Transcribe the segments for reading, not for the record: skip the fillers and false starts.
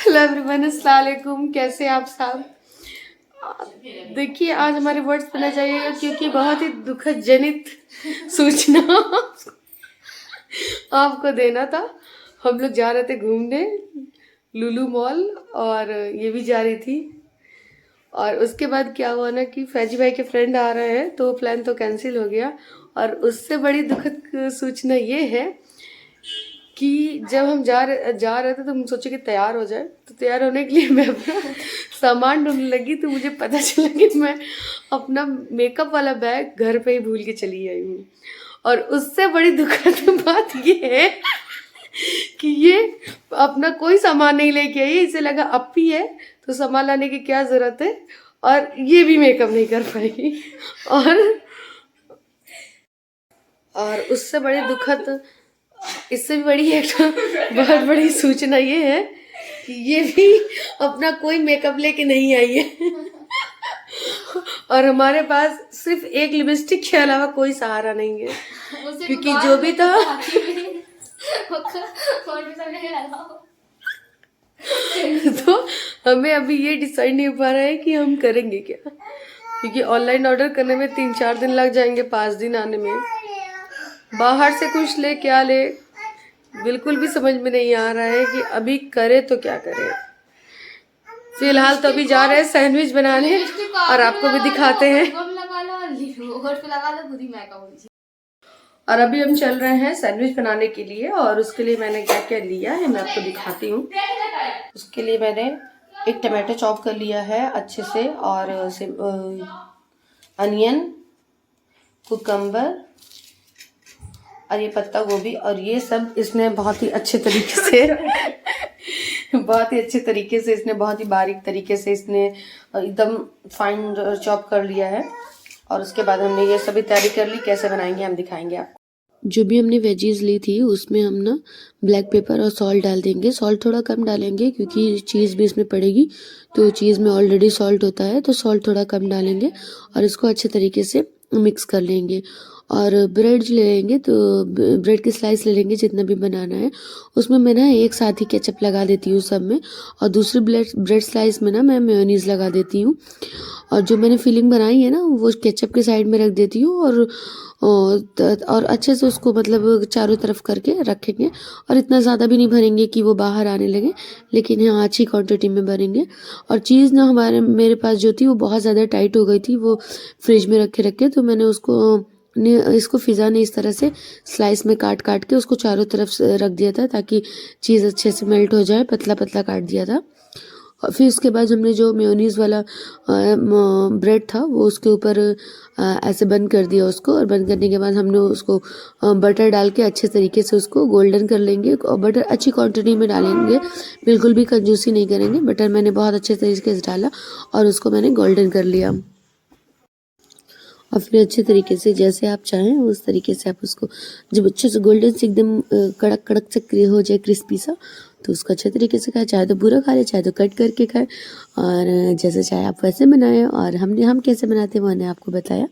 Hello everyone, अस्सलाम वालेकुम। कैसे आप सब? देखिए, आज हमारे वर्ड्स पे न जाइएगा क्योंकि बहुत ही दुखद जनित सूचना आपको देना था। हम लोग जा रहे थे घूमने लुलु मॉल और ये भी जा रही थी। और उसके बाद क्या हुआ ना कि फैजी भाई के फ्रेंड आ रहे हैं तो प्लान तो कैंसिल हो गया। और उससे बड़ी दुखद सूचना ये है कि जब हम जा रहे थे तो हम सोचे कि तैयार हो जाए। तो तैयार होने के लिए मैं अपना सामान ढूंढने लगी तो मुझे पता चला कि मैं अपना मेकअप वाला बैग घर पे ही भूल के चली आई हूँ। और उससे बड़ी दुखद बात ये है कि ये अपना कोई सामान नहीं लेके आई। इसे लगा अपी है तो सामान लाने की क्या जरूरत है, और ये भी मेकअप नहीं कर पाएगी। और उससे बड़ी दुखद, इससे भी बड़ी एक बहुत बड़ी सूचना ये है कि ये भी अपना कोई मेकअप लेके नहीं आई है। और हमारे पास सिर्फ एक लिपस्टिक के अलावा कोई सहारा नहीं है, क्योंकि जो भी था तो हमें अभी ये डिसाइड नहीं हो पा रहा है कि हम करेंगे क्या, क्योंकि ऑनलाइन ऑर्डर करने में 3-4 दिन लग जाएंगे, 5 दिन आने में। बाहर से कुछ ले क्या ले, बिल्कुल भी समझ में नहीं आ रहा है कि अभी करे तो क्या करें। फिलहाल तो अभी जा रहे हैं सैंडविच बनाने और आपको भी दिखाते हैं। और अभी हम चल रहे हैं सैंडविच बनाने के लिए, और उसके लिए मैंने क्या क्या लिया है मैं आपको दिखाती हूँ। उसके लिए मैंने एक टमाटो चॉप कर लिया है अच्छे से, और अनियन, कुकम्बर और ये पत्ता गोभी, और ये सब इसने बहुत ही अच्छे तरीके से इसने बहुत ही बारीक तरीके से इसने एकदम फाइन चॉप कर लिया है। और उसके बाद हमने ये सभी तैयारी कर ली, कैसे बनाएंगे हम दिखाएंगे आपको। जो भी हमने वेजीज ली थी उसमें हम ना ब्लैक पेपर और सॉल्ट डाल देंगे। सॉल्ट थोड़ा कम डालेंगे क्योंकि चीज़ भी इसमें पड़ेगी, तो चीज़ में ऑलरेडी सॉल्ट होता है, तो सॉल्ट थोड़ा कम डालेंगे और इसको अच्छे तरीके से मिक्स कर लेंगे। और ब्रेड ले लेंगे, तो ब्रेड की स्लाइस ले लेंगे जितना भी बनाना है। उसमें मैं ना एक साथ ही केचप लगा देती हूँ सब में, और दूसरी ब्रेड स्लाइस में ना मैं मेयोनीज लगा देती हूँ। और जो मैंने फिलिंग बनाई है ना वो केचप के साइड में रख देती हूँ, और अच्छे से उसको मतलब चारों तरफ करके रखेंगे। और इतना ज़्यादा भी नहीं भरेंगे कि वो बाहर आने लगे, लेकिन हाँ अच्छी क्वांटिटी में भरेंगे। और चीज़ ना मेरे पास जो थी वो बहुत ज़्यादा टाइट हो गई थी, वो फ्रिज में रखे तो मैंने इसको फिज़ा ने इस तरह से स्लाइस में काट के उसको चारों तरफ रख दिया था ताकि चीज़ अच्छे से मेल्ट हो जाए, पतला पतला काट दिया था। और फिर उसके बाद हमने जो मेयोनीज वाला ब्रेड था वो उसके ऊपर ऐसे बंद कर दिया उसको, और बंद करने के बाद हमने उसको बटर डाल के अच्छे तरीके से उसको गोल्डन कर लेंगे। और बटर अच्छी क्वांटिटी में डालेंगे, बिल्कुल भी कंजूसी नहीं करेंगे। बटर मैंने बहुत अच्छे तरीके से डाला और उसको मैंने गोल्डन कर लिया। और फिर अच्छे तरीके से जैसे आप चाहें उस तरीके से आप उसको, जब अच्छे से गोल्डन से एकदम कड़क कड़क से हो जाए, क्रिस्पी सा, तो उसको अच्छे तरीके से खाए। चाहे तो पूरा खा ले, चाहे तो कट करके खाए, और जैसे चाहे आप वैसे बनाएं। और हम कैसे बनाते हैं वो मैंने आपको बताया।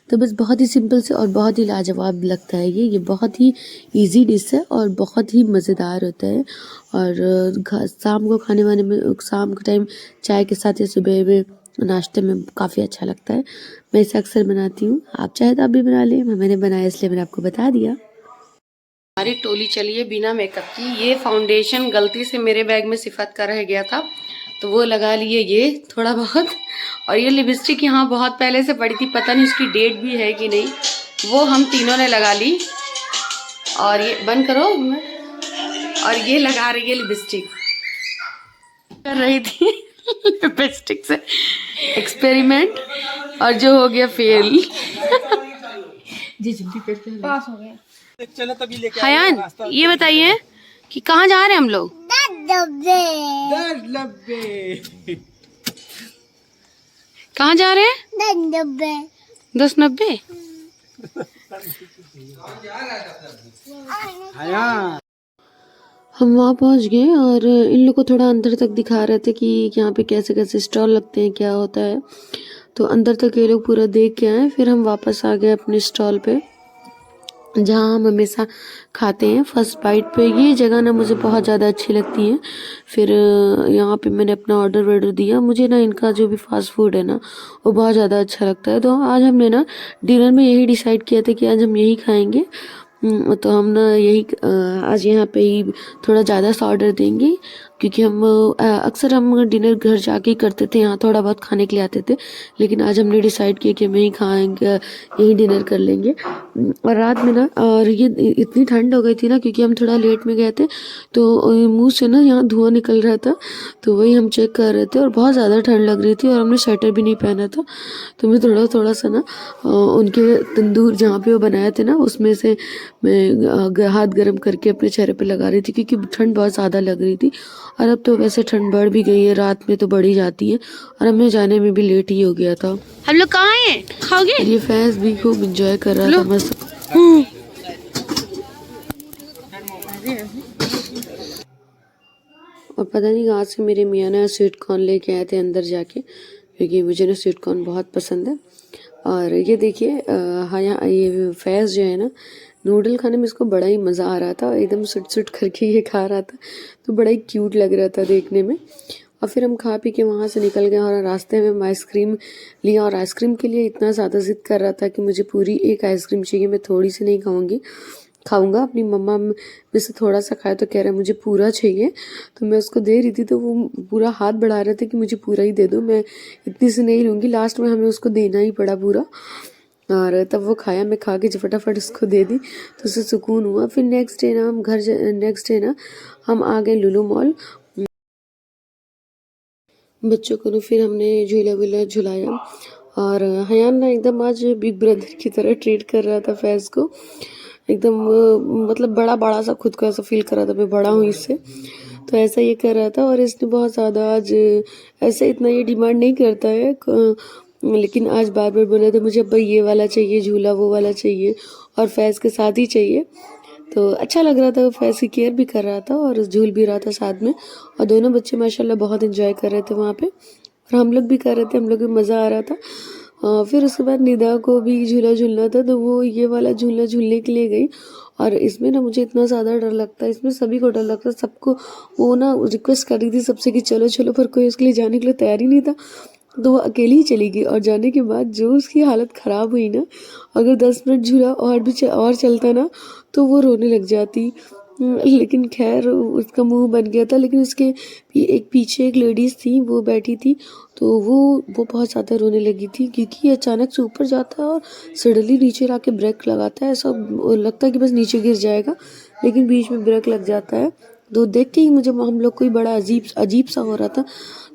तो बस बहुत ही सिंपल से और बहुत ही लाजवाब लगता है ये बहुत ही इजी डिश है और बहुत ही मज़ेदार होता है। और शाम को खाने वाने में, शाम के टाइम चाय के साथ या सुबह में नाश्ते में काफ़ी अच्छा लगता है। मैं इसे अक्सर बनाती हूँ, आप चाहे तो आप भी बना लें। मैंने बनाया इसलिए मैंने आपको बता दिया। हमारी टोली चली है बिना मेकअप की। ये फाउंडेशन गलती से मेरे बैग में सिफत का रह गया था तो वो लगा लिए ये थोड़ा बहुत। और ये लिपस्टिक यहाँ बहुत पहले से पड़ी थी, पता नहीं उसकी डेट भी है कि नहीं, वो हम तीनों ने लगा ली। और ये बंद करो, और ये लगा रही है लिपस्टिक, कर रही थी लिपस्टिक से एक्सपेरिमेंट, और जो हो गया फेल। जी जल्दी करते हैं, पास हो गया। चलो तभी लेके हयान, ये बताइए कि कहाँ जा रहे हैं हम लोग? 10 कहाँ जा रहे हैं? 10-90। हम वहाँ पहुँच गए और इन लोग को थोड़ा अंदर तक दिखा रहे थे कि यहाँ पे कैसे कैसे स्टॉल लगते हैं, क्या होता है। तो अंदर तक ये लोग पूरा देख के आए, फिर हम वापस आ गए अपने स्टॉल पे। जहाँ हम हमेशा खाते हैं फर्स्ट बाइट पे। ये जगह ना मुझे बहुत ज़्यादा अच्छी लगती है। फिर यहाँ पे मैंने अपना ऑर्डर दिया। मुझे ना इनका जो भी फास्ट फूड है ना वो बहुत ज़्यादा अच्छा लगता है। तो आज हमने ना डिनर में यही डिसाइड किया था कि आज हम यही खाएंगे। तो हम ना यही आज यहाँ पे ही थोड़ा ज़्यादा सा ऑर्डर देंगे, क्योंकि हम अक्सर हम डिनर घर जाके ही करते थे, यहाँ थोड़ा बहुत खाने के लिए आते थे। लेकिन आज हमने डिसाइड किया कि हम यहीं खाएंगे, यहीं डिनर कर लेंगे। और रात में ना, और ये इतनी ठंड हो गई थी ना, क्योंकि हम थोड़ा लेट में गए थे, तो मुंह से ना यहाँ धुआं निकल रहा था। तो वही हम चेक कर रहे थे और बहुत ज़्यादा ठंड लग रही थी और हमने स्वेटर भी नहीं पहना था। तो मैं थोड़ा थोड़ा सा ना उनके तंदूर जहाँ पे वो बनाए थे ना उसमें से मैं हाथ गर्म करके अपने चेहरे पे लगा रही थी, क्योंकि ठंड बहुत ज़्यादा लग रही थी। और अब तो वैसे ठंड बढ़ भी गई है, रात में तो बढ़ ही जाती है, और हमें जाने में भी लेट ही हो गया था। हम लोग कहाँ हैं? खाओगे? ये फैज भी खूब इंजॉय कर रहा था मस्त। और पता नहीं कहाँ से मेरे मियाँ ने स्वीट कॉर्न लेके आए थे अंदर जाके, क्योंकि मुझे ना स्वीट कॉर्न बहुत पसंद है। और ये देखिए हाँ, यहाँ ये फैज़ जो है ना, नूडल खाने में इसको बड़ा ही मज़ा आ रहा था, एकदम सुट सुट करके ये खा रहा था, तो बड़ा ही क्यूट लग रहा था देखने में। और फिर हम खा पी के वहाँ से निकल गए और रास्ते में हम आइसक्रीम लिया, और आइसक्रीम के लिए इतना ज़्यादा ज़िद कर रहा था कि मुझे पूरी एक आइसक्रीम चाहिए, मैं थोड़ी सी नहीं खाऊंगा। अपनी मम्मा में से थोड़ा सा खाया तो कह रहा है मुझे पूरा चाहिए। तो मैं उसको दे रही थी तो वो पूरा हाथ बढ़ा रहे थे कि मुझे पूरा ही दे दो, मैं इतनी से नहीं लूँगी। लास्ट में हमें उसको देना ही पड़ा पूरा, और तब वो खाया। मैं खा के फटाफट उसको दे दी, तो उससे सुकून हुआ। फिर नेक्स्ट डे ना हम आ गए लुलु मॉल। बच्चों को ना फिर हमने झूला वूला झुलाया, और हयान ना एकदम आज बिग ब्रदर की तरह ट्रीट कर रहा था फैज़ को। एकदम मतलब बड़ा सा खुद को ऐसा फील कर रहा था, मैं बड़ा हूँ इससे, तो ऐसा ये कर रहा था। और इसने बहुत ज़्यादा आज ऐसे इतना ये डिमांड नहीं करता है, लेकिन आज बार बार बोला था मुझे अब्बा ये वाला चाहिए झूला, वो वाला चाहिए, और फैज़ के साथ ही चाहिए। तो अच्छा लग रहा था, फैज़ की केयर भी कर रहा था और झूल भी रहा था साथ में। और दोनों बच्चे माशाल्लाह बहुत इंजॉय कर रहे थे वहाँ पे, और हम लोग भी कर रहे थे, हम लोग भी मज़ा आ रहा था। फिर उसके बाद निदा को भी झूला झूलना था, तो वो ये वाला झूला झूलने के लिए गई। और इसमें ना मुझे इतना ज़्यादा डर लगता है, इसमें सभी को डर लगता है, सबको वो ना रिक्वेस्ट कर रही थी सबसे कि चलो चलो, पर कोई उसके लिए जाने के लिए तैयार ही नहीं था। तो वो अकेली ही चली गई, और जाने के बाद जो उसकी हालत ख़राब हुई ना, अगर 10 मिनट झूला और चलता ना तो वो रोने लग जाती। लेकिन खैर उसका मुंह बन गया था। लेकिन उसके एक पीछे एक लेडीज़ थी, वो बैठी थी, तो वो बहुत ज़्यादा रोने लगी थी, क्योंकि अचानक से ऊपर जाता है और सडनली नीचे लाके ब्रेक लगाता है। ऐसा लगता है कि बस नीचे गिर जाएगा, लेकिन बीच में ब्रेक लग जाता है। तो देख के ही मुझे हम लोग को ही बड़ा अजीब सा हो रहा था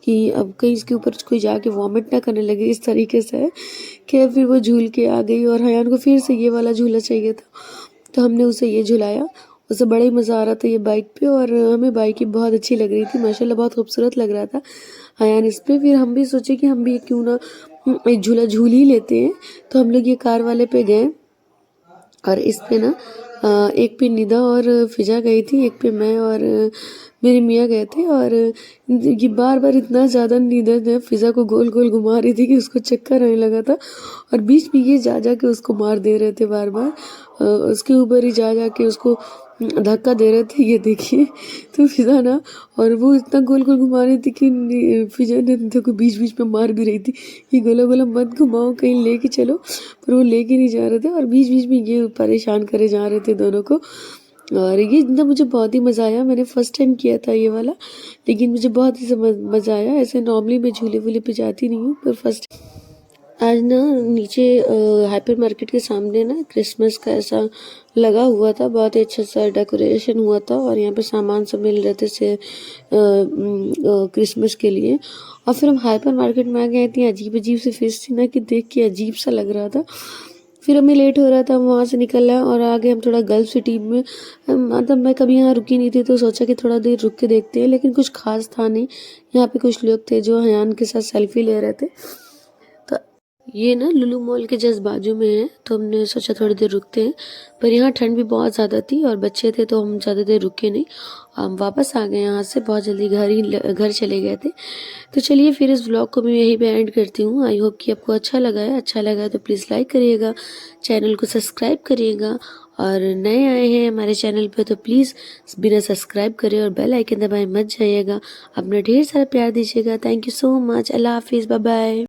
कि अब कहीं इसके ऊपर कोई जाके वॉमिट ना करने लगे, इस तरीके से। खैर फिर वो झूल के आ गई, और हयान को फिर से ये वाला झूला चाहिए था, तो हमने उसे ये झुलाया। उसे बड़ा ही मज़ा आ रहा था ये बाइक पे, और हमें बाइक ही बहुत अच्छी लग रही थी माशाल्लाह, बहुत खूबसूरत लग रहा था हयान इस पे। फिर हम भी सोचे कि हम भी क्यों ना एक झूला झूल ही लेते हैं। तो हम लोग ये कार वाले पे गए, और इस पे ना एक पे निदा और फिजा गई थी, एक पे मैं और मेरे मियाँ गए थे। और ये बार बार इतना ज़्यादा निदा ने फिजा को गोल गोल घुमा रही थी कि उसको चक्कर आने लगा था, और बीच में ये जा के उसको मार दे रहे थे बार बार, उसके ऊपर ही जा के उसको धक्का दे रहे थे। ये देखिए, तो फिजा ना, और वो इतना गोल गोल घुमा रही थी कि फिजा ने देखो बीच बीच में मार भी रही थी कि गोला गोला मत घुमाओ, कहीं लेके चलो, पर वो लेके नहीं जा रहे थे, और बीच बीच में ये परेशान करे जा रहे थे दोनों को। और ये ना मुझे बहुत ही मज़ा आया, मैंने फ़र्स्ट टाइम किया था ये वाला, लेकिन मुझे बहुत ही मज़ा आया। ऐसे नॉर्मली मैं झूले वूले पे जाती नहीं हूँ, पर फर्स्ट आज ना नीचे हाइपर मार्केट के सामने ना क्रिसमस का ऐसा लगा हुआ था, बहुत ही अच्छा सा डेकोरेशन हुआ था, और यहाँ पे सामान सब मिल रहे थे से क्रिसमस के लिए। और फिर हम हाइपर मार्केट में आ गए, इतनी अजीब अजीब सी फिश थी ना कि देख के अजीब सा लग रहा था। फिर हमें लेट हो रहा था, हम वहाँ से निकल आए और आगे हम थोड़ा गल्फ सिटी में, मतलब मैं कभी यहाँ रुकी नहीं थी, तो सोचा कि थोड़ा देर रुक के देखते हैं, लेकिन कुछ खास था नहीं। यहाँ पे कुछ लोग थे जो हयान के साथ सेल्फी ले रहे थे। तो ये ना लुलु मॉल के जस्ट बाजू में है, तो हमने सोचा थोड़ी देर रुकते हैं, पर यहाँ ठंड भी बहुत ज़्यादा थी और बच्चे थे, तो हम ज़्यादा देर रुके नहीं। हम वापस आ गए यहाँ से, बहुत जल्दी घर चले गए थे। तो चलिए फिर इस व्लॉग को मैं यहीं पे एंड करती हूँ। आई होप कि आपको अच्छा लगा है। अच्छा लगा तो प्लीज़ लाइक करिएगा, चैनल को सब्सक्राइब करिएगा, और नए आए हैं हमारे चैनल पे तो प्लीज़ बिना सब्सक्राइब करे और बेल आइकन दबाए मत जाइएगा। अपना ढेर सारा प्यार दीजिएगा। Thank you so much. अल्लाह हाफिज़। Bye bye.